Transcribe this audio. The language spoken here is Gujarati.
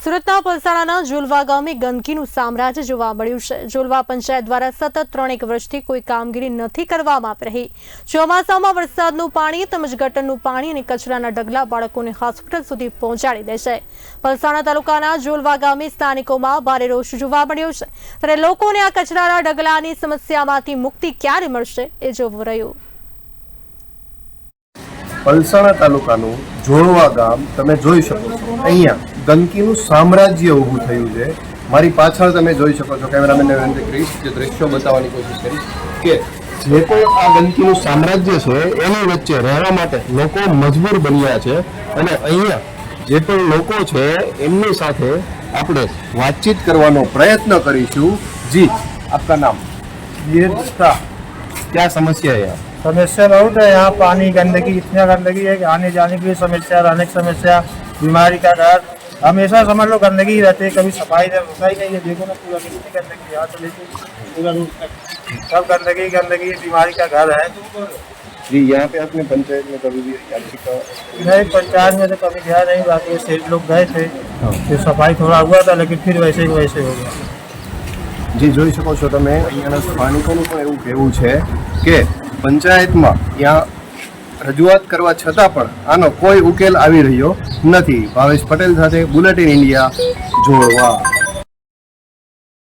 સુરતના પલસાણાના ઝુલવા ગામે ગંદકીનું સામ્રાજ્ય જોવા મળ્યું છે। ઝુલવા પંચાયત દ્વારા સતત 3 વર્ષથી કોઈ કામગીરી નથી કરવામાં આવી રહી। ચોમાસામાં વરસાદનું પાણી તેમજ ગટરનું પાણી અને કચરાના ઢગલા બાળકોને હોસ્પિટલ સુધી પહોંચાડી દે છે। પલસાણા તાલુકાના ઝુલવા ગામે સ્થાનિકોમાં ભારે રોષ જોવા મળ્યો છે, ત્યારે લોકોને આ કચરાના ઢગલાની સમસ્યામાંથી મુક્તિ ક્યારે મળશે એ જોવું રહ્યું। પલસાણા તાલુકાનું ઝુલવા ગામ તમે જોઈ શકો છો। અહીંયા ગંદકીનું સામ્રાજ્ય ઊભું થયું છે। મારી પાછળ તમે જોઈ શકો છો, કેમેરામેનને વિનંતી કરીશ જે દ્રશ્યો બતાવવાની કોશિશ કરીશ કે જે કોઈ આ ગંદકીનું સામ્રાજ્ય છે એની વચ્ચે રહેવા માટે લોકો મજબૂર બન્યા છે। અને અહીંયા જે પણ લોકો છે એમની સાથે આપણે વાતચીત કરવાનો પ્રયત્ન કરીશું। જી, આપકા નામ? ये इसका क्या समस्या है? समस्या बहुत है। यहाँ पानी गंदगी, इतना गंदगी है कि आने जाने की भी समस्या, रहने की समस्या, बीमारी का डर। हमेशा समझ लो गंदगी रहती है, कभी सफाई होता ही नहीं है। देखो ना पूरा कितनी गंदगी, यहाँ से लेके पूरा रोड तक सब गंदगी गंदगी, बीमारी का घर है। जी, यहाँ पे आपने पंचायत में कभी भी याचिका? नहीं, पंचायत में तो कभी गया नहीं। बाकी सेठ लोग गए थे, फिर सफाई थोड़ा हुआ था, लेकिन फिर वैसे ही वैसे हो गया। જી, જોઈ શકો છો તમે, અહીંયાના સ્થાનિકોનું પણ એવું કહેવું છે કે પંચાયતમાં ત્યાં રજૂઆત કરવા છતાં પણ આનો કોઈ ઉકેલ આવી રહ્યો નથી। ભાવેશ પટેલ સાથે બુલેટિન ઇન્ડિયા, ઝુલવા।